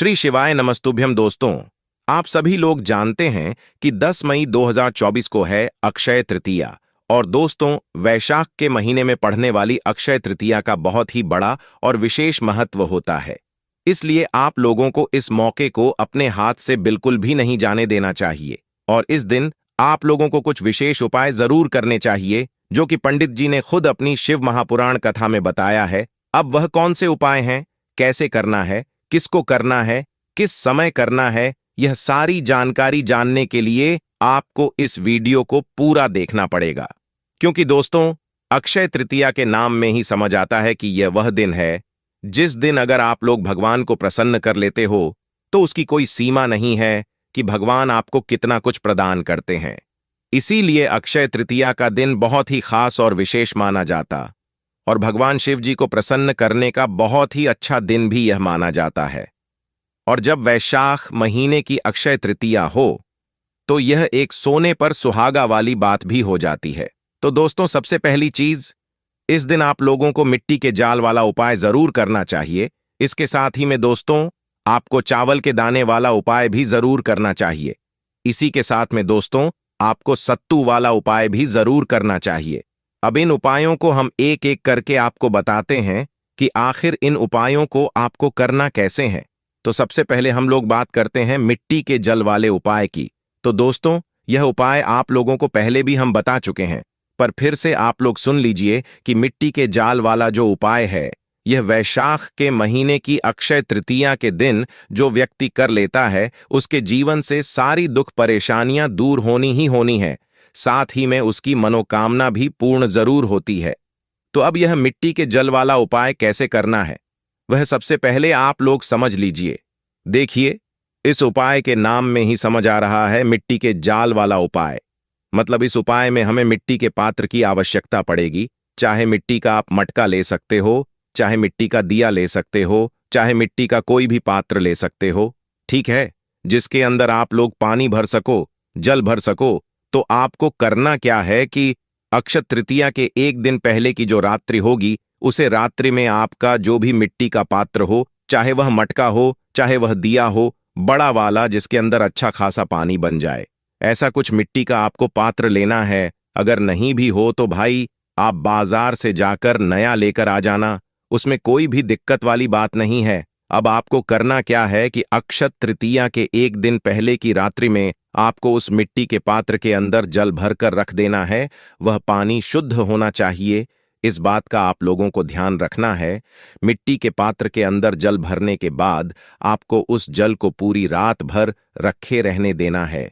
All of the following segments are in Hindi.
श्री शिवाय नमस्तुभ्यम। दोस्तों, आप सभी लोग जानते हैं कि 10 मई 2024 को है अक्षय तृतीया। और दोस्तों, वैशाख के महीने में पड़ने वाली अक्षय तृतीया का बहुत ही बड़ा और विशेष महत्व होता है। इसलिए आप लोगों को इस मौके को अपने हाथ से बिल्कुल भी नहीं जाने देना चाहिए। और इस दिन आप लोगों को कुछ विशेष उपाय जरूर करने चाहिए, जो कि पंडित जी ने खुद अपनी शिव महापुराण कथा में बताया है। अब वह कौन से उपाय हैं, कैसे करना है, किसको करना है, किस समय करना है, यह सारी जानकारी जानने के लिए आपको इस वीडियो को पूरा देखना पड़ेगा। क्योंकि दोस्तों, अक्षय तृतीया के नाम में ही समझ आता है कि यह वह दिन है जिस दिन अगर आप लोग भगवान को प्रसन्न कर लेते हो तो उसकी कोई सीमा नहीं है कि भगवान आपको कितना कुछ प्रदान करते हैं। इसीलिए अक्षय तृतीया का दिन बहुत ही खास और विशेष माना जाता और भगवान शिव जी को प्रसन्न करने का बहुत ही अच्छा दिन भी यह माना जाता है। और जब वैशाख महीने की अक्षय तृतीया हो तो यह एक सोने पर सुहागा वाली बात भी हो जाती है। तो दोस्तों, सबसे पहली चीज, इस दिन आप लोगों को मिट्टी के जाल वाला उपाय जरूर करना चाहिए। इसके साथ ही में दोस्तों, आपको चावल के दाने वाला उपाय भी जरूर करना चाहिए। इसी के साथ में दोस्तों, आपको सत्तू वाला उपाय भी जरूर करना चाहिए। अब इन उपायों को हम एक एक करके आपको बताते हैं कि आखिर इन उपायों को आपको करना कैसे है। तो सबसे पहले हम लोग बात करते हैं मिट्टी के जल वाले उपाय की। तो दोस्तों, यह उपाय आप लोगों को पहले भी हम बता चुके हैं, पर फिर से आप लोग सुन लीजिए कि मिट्टी के जाल वाला जो उपाय है, यह वैशाख के महीने की अक्षय तृतीया के दिन जो व्यक्ति कर लेता है, उसके जीवन से सारी दुख परेशानियां दूर होनी ही होनी है। साथ ही में उसकी मनोकामना भी पूर्ण जरूर होती है। तो अब यह मिट्टी के जल वाला उपाय कैसे करना है, वह सबसे पहले आप लोग समझ लीजिए। देखिए, इस उपाय के नाम में ही समझ आ रहा है मिट्टी के जाल वाला उपाय। मतलब इस उपाय में हमें मिट्टी के पात्र की आवश्यकता पड़ेगी। चाहे मिट्टी का आप मटका ले सकते हो, चाहे मिट्टी का दिया ले सकते हो, चाहे मिट्टी का कोई भी पात्र ले सकते हो, ठीक है, जिसके अंदर आप लोग पानी भर सको, जल भर सको। तो आपको करना क्या है कि अक्षय तृतीया के एक दिन पहले की जो रात्रि होगी, उसे रात्रि में आपका जो भी मिट्टी का पात्र हो, चाहे वह मटका हो, चाहे वह दिया हो, बड़ा वाला जिसके अंदर अच्छा खासा पानी बन जाए, ऐसा कुछ मिट्टी का आपको पात्र लेना है। अगर नहीं भी हो तो भाई आप बाजार से जाकर नया लेकर आ जाना, उसमें कोई भी दिक्कत वाली बात नहीं है। अब आपको करना क्या है कि अक्षय तृतीया के एक दिन पहले की रात्रि में आपको उस मिट्टी के पात्र के अंदर जल भरकर रख देना है। वह पानी शुद्ध होना चाहिए, इस बात का आप लोगों को ध्यान रखना है। मिट्टी के पात्र के अंदर जल भरने के बाद आपको उस जल को पूरी रात भर रखे रहने देना है।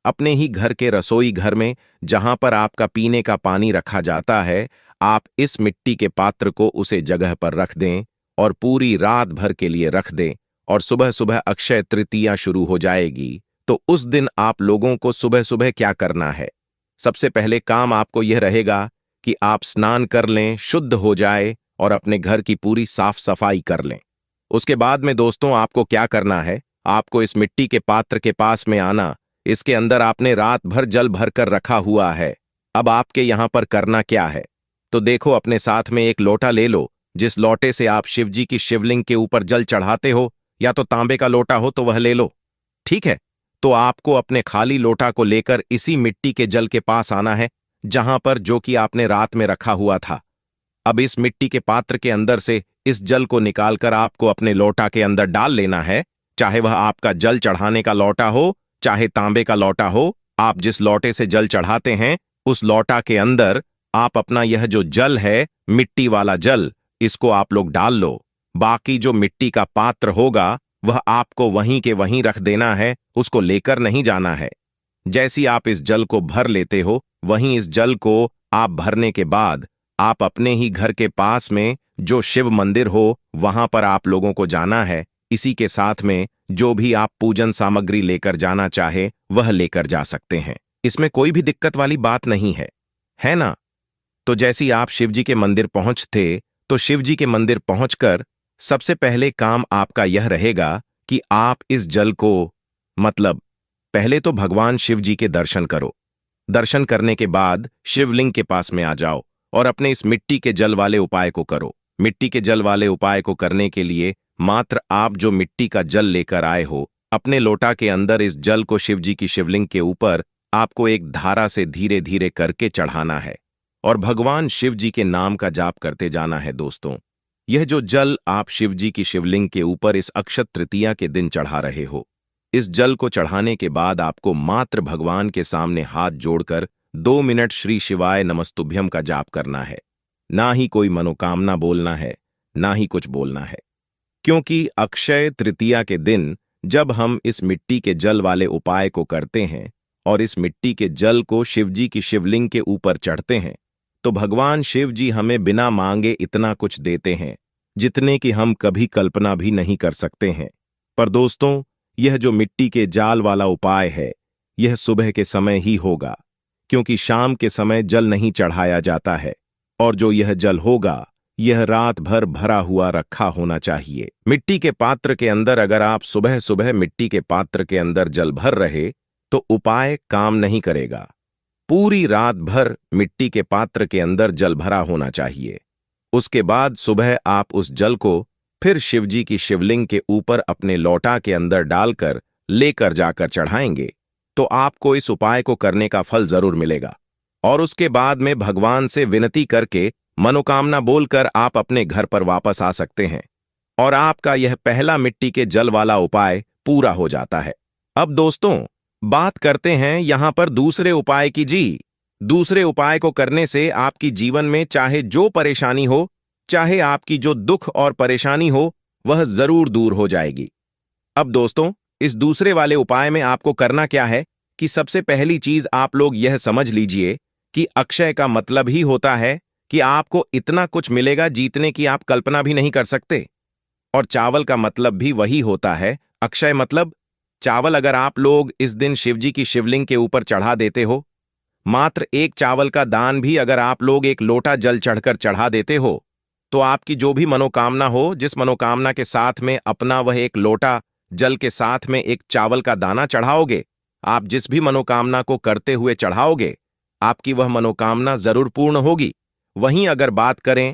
अपने ही घर के रसोई घर में जहां पर आपका पीने का पानी रखा जाता है, आप इस मिट्टी के पात्र को उसे जगह पर रख दें और पूरी रात भर के लिए रख दें। और सुबह सुबह अक्षय तृतीया शुरू हो जाएगी। तो उस दिन आप लोगों को सुबह सुबह क्या करना है? सबसे पहले काम आपको यह रहेगा कि आप स्नान कर लें, शुद्ध हो जाए और अपने घर की पूरी साफ सफाई कर लें। उसके बाद में दोस्तों, आपको क्या करना है? आपको इस मिट्टी के पात्र के पास में आना। इसके अंदर आपने रात भर जल भरकर रखा हुआ है। अब आपके यहां पर करना क्या है? तो देखो, अपने साथ में एक लोटा ले लो। जिस लोटे से आप शिव जी की शिवलिंग के ऊपर जल चढ़ाते हो, या तो तांबे का लोटा हो तो वह ले लो, ठीक है। तो आपको अपने खाली लोटा को लेकर इसी मिट्टी के जल के पास आना है, जहां पर जो कि आपने रात में रखा हुआ था। अब इस मिट्टी के पात्र के अंदर से इस जल को निकालकर आपको अपने लोटा के अंदर डाल लेना है। चाहे वह आपका जल चढ़ाने का लोटा हो, चाहे तांबे का लोटा हो, आप जिस लोटे से जल चढ़ाते हैं, उस लोटा के अंदर आप अपना यह जो जल है, मिट्टी वाला जल, इसको आप लोग डाल लो। बाकी जो मिट्टी का पात्र होगा, वह आपको वहीं के वहीं रख देना है, उसको लेकर नहीं जाना है। जैसी आप इस जल को भर लेते हो, वहीं इस जल को आप भरने के बाद आप अपने ही घर के पास में जो शिव मंदिर हो, वहां पर आप लोगों को जाना है। इसी के साथ में जो भी आप पूजन सामग्री लेकर जाना चाहे, वह लेकर जा सकते हैं। इसमें कोई भी दिक्कत वाली बात नहीं है ना? तो जैसी आप शिव जी के मंदिर पहुंचते, तो शिव जी के मंदिर पहुंचकर सबसे पहले काम आपका यह रहेगा कि आप इस जल को, मतलब पहले तो भगवान शिव जी के दर्शन करो। दर्शन करने के बाद शिवलिंग के पास में आ जाओ और अपने इस मिट्टी के जल वाले उपाय को करो। मिट्टी के जल वाले उपाय को करने के लिए मात्र आप जो मिट्टी का जल लेकर आए हो, अपने लोटा के अंदर इस जल को शिव जी की शिवलिंग के ऊपर आपको एक धारा से धीरे धीरे करके चढ़ाना है और भगवान शिव जी के नाम का जाप करते जाना है। दोस्तों, यह जो जल आप शिव जी की शिवलिंग के ऊपर इस अक्षय तृतीया के दिन चढ़ा रहे हो, इस जल को चढ़ाने के बाद आपको मात्र भगवान के सामने हाथ जोड़कर 2 मिनट श्री शिवाय नमस्तुभ्यम का जाप करना है। ना ही कोई मनोकामना बोलना है, ना ही कुछ बोलना है, क्योंकि अक्षय तृतीया के दिन जब हम इस मिट्टी के जल वाले उपाय को करते हैं और इस मिट्टी के जल को शिव जी की शिवलिंग के ऊपर चढ़ते हैं, तो भगवान शिव जी हमें बिना मांगे इतना कुछ देते हैं जितने कि हम कभी कल्पना भी नहीं कर सकते हैं। पर दोस्तों, यह जो मिट्टी के जाल वाला उपाय है, यह सुबह के समय ही होगा, क्योंकि शाम के समय जल नहीं चढ़ाया जाता है, और जो यह जल होगा यह रात भर भरा हुआ रखा होना चाहिए। मिट्टी के पात्र के अंदर अगर आप सुबह सुबह मिट्टी के पात्र के अंदर जल भर रहे तो उपाय काम नहीं करेगा। पूरी रात भर मिट्टी के पात्र के अंदर जल भरा होना चाहिए। उसके बाद सुबह आप उस जल को फिर शिवजी की शिवलिंग के ऊपर अपने लोटा के अंदर डालकर लेकर जाकर चढ़ाएंगे तो आपको इस उपाय को करने का फल जरूर मिलेगा। और उसके बाद में भगवान से विनती करके मनोकामना बोलकर आप अपने घर पर वापस आ सकते हैं और आपका यह पहला मिट्टी के जल वाला उपाय पूरा हो जाता है। अब दोस्तों, बात करते हैं यहां पर दूसरे उपाय की जी। दूसरे उपाय को करने से आपकी जीवन में चाहे जो परेशानी हो, चाहे आपकी जो दुख और परेशानी हो, वह जरूर दूर हो जाएगी। अब दोस्तों, इस दूसरे वाले उपाय में आपको करना क्या है कि सबसे पहली चीज आप लोग यह समझ लीजिए कि अक्षय का मतलब ही होता है कि आपको इतना कुछ मिलेगा जीतने की आप कल्पना भी नहीं कर सकते। और चावल का मतलब भी वही होता है, अक्षय मतलब चावल। अगर आप लोग इस दिन शिवजी की शिवलिंग के ऊपर चढ़ा देते हो, मात्र एक चावल का दान भी अगर आप लोग एक लोटा जल चढ़कर चढ़ा देते हो, तो आपकी जो भी मनोकामना हो, जिस मनोकामना के साथ में अपना वह एक लोटा जल के साथ में एक चावल का दाना चढ़ाओगे, आप जिस भी मनोकामना को करते हुए चढ़ाओगे, आपकी वह मनोकामना जरूर पूर्ण होगी। वहीं अगर बात करें,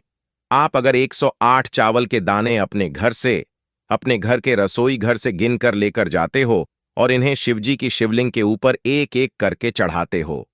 आप अगर 108 चावल के दाने अपने घर से, अपने घर के रसोई घर से गिनकर लेकर जाते हो और इन्हें शिवजी की शिवलिंग के ऊपर एक एक करके चढ़ाते हो,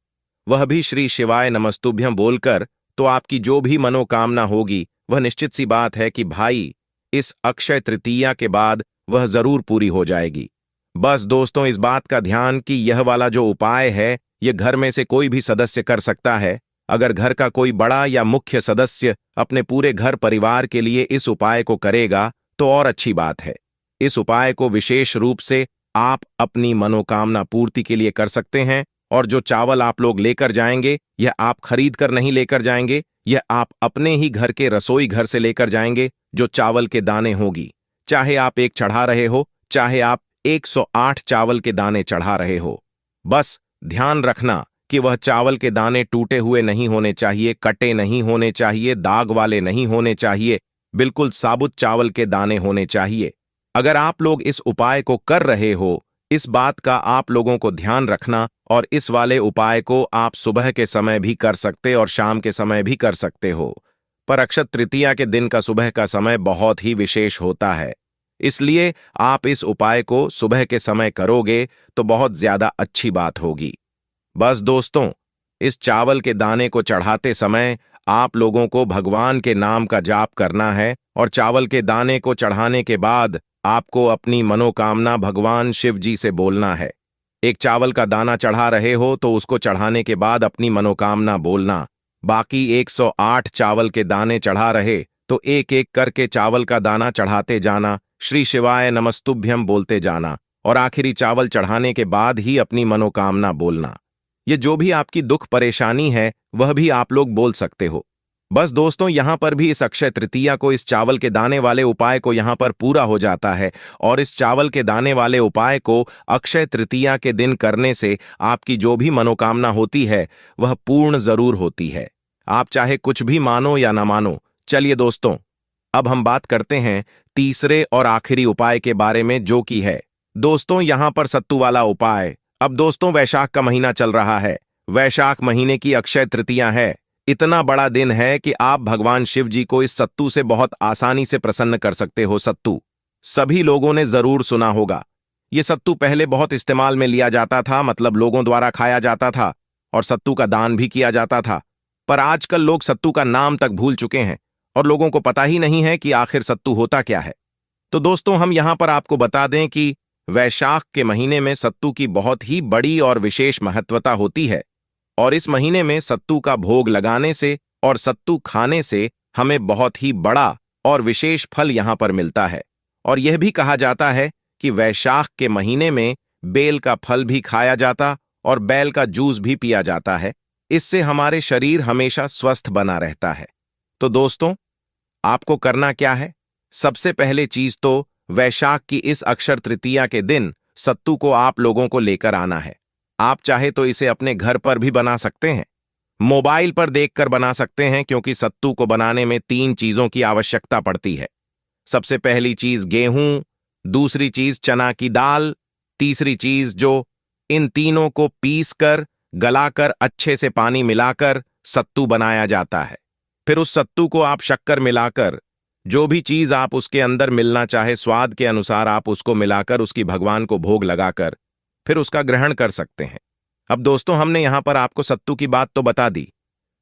वह भी श्री शिवाय नमस्तुभ्यं बोलकर, तो आपकी जो भी मनोकामना होगी वह निश्चित सी बात है कि भाई इस अक्षय तृतीया के बाद वह जरूर पूरी हो जाएगी। बस दोस्तों, इस बात का ध्यान कि यह वाला जो उपाय है यह घर में से कोई भी सदस्य कर सकता है। अगर घर का कोई बड़ा या मुख्य सदस्य अपने पूरे घर परिवार के लिए इस उपाय को करेगा तो और अच्छी बात है। इस उपाय को विशेष रूप से आप अपनी मनोकामना पूर्ति के लिए कर सकते हैं। और जो चावल आप लोग लेकर जाएंगे, यह आप खरीद कर नहीं लेकर जाएंगे, यह आप अपने ही घर के रसोई घर से लेकर जाएंगे। जो चावल के दाने होगी, चाहे आप एक चढ़ा रहे हो, चाहे आप 108 चावल के दाने चढ़ा रहे हो, बस ध्यान रखना कि वह चावल के दाने टूटे हुए नहीं होने चाहिए, कटे नहीं होने चाहिए, दाग वाले नहीं होने चाहिए, बिल्कुल साबुत चावल के दाने होने चाहिए। अगर आप लोग इस उपाय को कर रहे हो, इस बात का आप लोगों को ध्यान रखना। और इस वाले उपाय को आप सुबह के समय भी कर सकते और शाम के समय भी कर सकते हो। पर अक्षय तृतीया के दिन का सुबह का समय बहुत ही विशेष होता है, इसलिए आप इस उपाय को सुबह के समय करोगे तो बहुत ज्यादा अच्छी बात होगी। बस दोस्तों, इस चावल के दाने को चढ़ाते समय आप लोगों को भगवान के नाम का जाप करना है और चावल के दाने को चढ़ाने के बाद आपको अपनी मनोकामना भगवान शिव जी से बोलना है। एक चावल का दाना चढ़ा रहे हो तो उसको चढ़ाने के बाद अपनी मनोकामना बोलना। बाकी 108 चावल के दाने चढ़ा रहे तो एक एक करके चावल का दाना चढ़ाते जाना, श्री शिवाय नमस्तुभ्यं बोलते जाना और आखिरी चावल चढ़ाने के बाद ही अपनी मनोकामना बोलना। ये जो भी आपकी दुख परेशानी है वह भी आप लोग बोल सकते हो। बस दोस्तों, यहां पर भी इस अक्षय तृतीया को, इस चावल के दाने वाले उपाय को यहां पर पूरा हो जाता है। और इस चावल के दाने वाले उपाय को अक्षय तृतीया के दिन करने से आपकी जो भी मनोकामना होती है वह पूर्ण जरूर होती है। आप चाहे कुछ भी मानो या ना मानो। चलिए दोस्तों, अब हम बात करते हैं तीसरे और आखिरी उपाय के बारे में, जो कि है दोस्तों यहां पर सत्तू वाला उपाय। अब दोस्तों, वैशाख का महीना चल रहा है, वैशाख महीने की अक्षय तृतीया है। इतना बड़ा दिन है कि आप भगवान शिव जी को इस सत्तू से बहुत आसानी से प्रसन्न कर सकते हो। सत्तू सभी लोगों ने जरूर सुना होगा। ये सत्तू पहले बहुत इस्तेमाल में लिया जाता था, मतलब लोगों द्वारा खाया जाता था और सत्तू का दान भी किया जाता था। पर आजकल लोग सत्तू का नाम तक भूल चुके हैं और लोगों को पता ही नहीं है कि आखिर सत्तू होता क्या है। तो दोस्तों, हम यहां पर आपको बता दें कि वैशाख के महीने में सत्तू की बहुत ही बड़ी और विशेष महत्वता होती है और इस महीने में सत्तू का भोग लगाने से और सत्तू खाने से हमें बहुत ही बड़ा और विशेष फल यहां पर मिलता है। और यह भी कहा जाता है कि वैशाख के महीने में बेल का फल भी खाया जाता और बैल का जूस भी पिया जाता है। इससे हमारे शरीर हमेशा स्वस्थ बना रहता है। तो दोस्तों, आपको करना क्या है? सबसे पहले चीज तो वैशाख की इस अक्षय तृतीया के दिन सत्तू को आप लोगों को लेकर आना है। आप चाहे तो इसे अपने घर पर भी बना सकते हैं, मोबाइल पर देखकर बना सकते हैं, क्योंकि सत्तू को बनाने में 3 चीजों की आवश्यकता पड़ती है। सबसे पहली चीज गेहूं, दूसरी चीज चना की दाल, तीसरी चीज जो इन तीनों को पीसकर गलाकर अच्छे से पानी मिलाकर सत्तू बनाया जाता है। फिर उस सत्तू को आप शक्कर मिलाकर, जो भी चीज आप उसके अंदर मिलना चाहे स्वाद के अनुसार, आप उसको मिलाकर उसकी भगवान को भोग लगाकर फिर उसका ग्रहण कर सकते हैं। अब दोस्तों, हमने यहां पर आपको सत्तू की बात तो बता दी,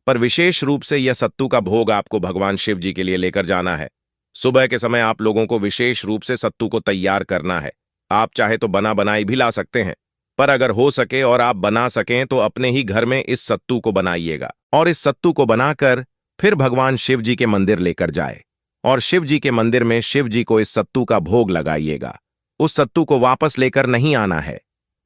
पर विशेष रूप से यह सत्तू का भोग आपको भगवान शिव जी के लिए लेकर जाना है। सुबह के समय आप लोगों को विशेष रूप से सत्तू को तैयार करना है। आप चाहे तो बना बनाई भी ला सकते हैं, पर अगर हो सके और आप बना सकें तो अपने ही घर में इस सत्तू को बनाइएगा और इस सत्तू को बनाकर फिर भगवान शिव जी के मंदिर लेकर जाए और शिव जी के मंदिर में शिव जी को इस सत्तू का भोग लगाइएगा। उस सत्तू को वापस लेकर नहीं आना है,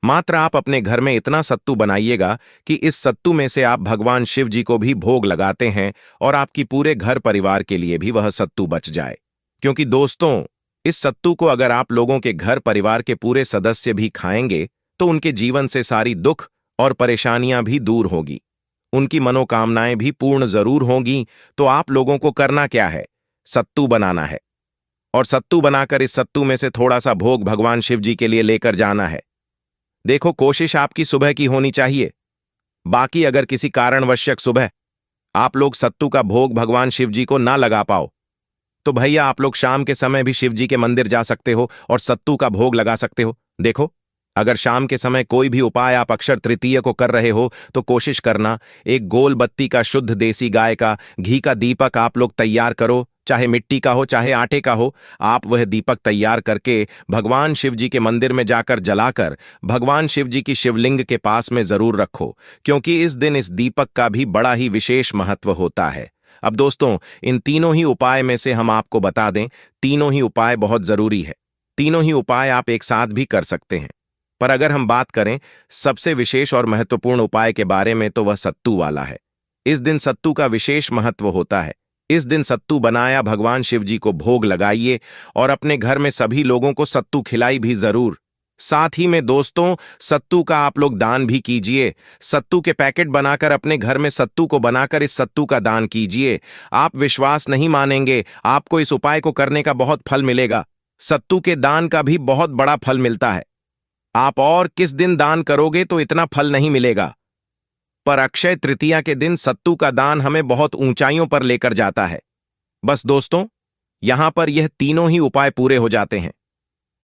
मात्र आप अपने घर में इतना सत्तू बनाइएगा कि इस सत्तू में से आप भगवान शिव जी को भी भोग लगाते हैं और आपकी पूरे घर परिवार के लिए भी वह सत्तू बच जाए। क्योंकि दोस्तों, इस सत्तू को अगर आप लोगों के घर परिवार के पूरे सदस्य भी खाएंगे तो उनके जीवन से सारी दुख और परेशानियां भी दूर होगी, उनकी मनोकामनाएं भी पूर्ण जरूर होंगी। तो आप लोगों को करना क्या है? सत्तू बनाना है और सत्तू बनाकर इस सत्तू में से थोड़ा सा भोग भगवान शिव जी के लिए लेकर जाना है। देखो, कोशिश आपकी सुबह की होनी चाहिए। बाकी अगर किसी कारणवश सुबह आप लोग सत्तू का भोग भगवान शिव जी को ना लगा पाओ तो भैया आप लोग शाम के समय भी शिव जी के मंदिर जा सकते हो और सत्तू का भोग लगा सकते हो। देखो, अगर शाम के समय कोई भी उपाय आप अक्षय तृतीया को कर रहे हो तो कोशिश करना एक गोल बत्ती का शुद्ध देसी गाय का घी का दीपक आप लोग तैयार करो, चाहे मिट्टी का हो चाहे आटे का हो। आप वह दीपक तैयार करके भगवान शिव जी के मंदिर में जाकर जलाकर भगवान शिव जी की शिवलिंग के पास में जरूर रखो, क्योंकि इस दिन इस दीपक का भी बड़ा ही विशेष महत्व होता है। अब दोस्तों, इन तीनों ही उपाय में से हम आपको बता दें, तीनों ही उपाय बहुत जरूरी है। तीनों ही उपाय आप एक साथ भी कर सकते हैं, पर अगर हम बात करें सबसे विशेष और महत्वपूर्ण उपाय के बारे में तो वह सत्तू वाला है। इस दिन सत्तू का विशेष महत्व होता है। इस दिन सत्तू बनाया भगवान शिव जी को भोग लगाइए और अपने घर में सभी लोगों को सत्तू खिलाई भी जरूर। साथ ही में दोस्तों, सत्तू का आप लोग दान भी कीजिए। सत्तू के पैकेट बनाकर अपने घर में सत्तू को बनाकर इस सत्तू का दान कीजिए। आप विश्वास नहीं मानेंगे, आपको इस उपाय को करने का बहुत फल मिलेगा। सत्तू के दान का भी बहुत बड़ा फल मिलता है। आप और किस दिन दान करोगे तो इतना फल नहीं मिलेगा, पर अक्षय तृतीया के दिन सत्तू का दान हमें बहुत ऊंचाइयों पर लेकर जाता है। बस दोस्तों, यहां पर यह तीनों ही उपाय पूरे हो जाते हैं।